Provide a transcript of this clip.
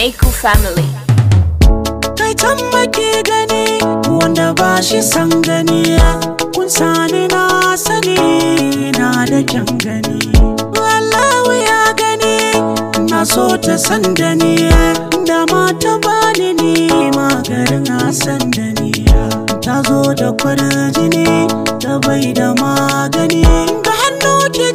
Meku family. Kai tambaki gani wanda ba shi san gani, kun sani na sani na da kyan gani. Allahu ya gani na so ta san da ni, da mata bani ni magarin san da ni. Ta zo da kwarjini ta bai da magani, ga hannu ki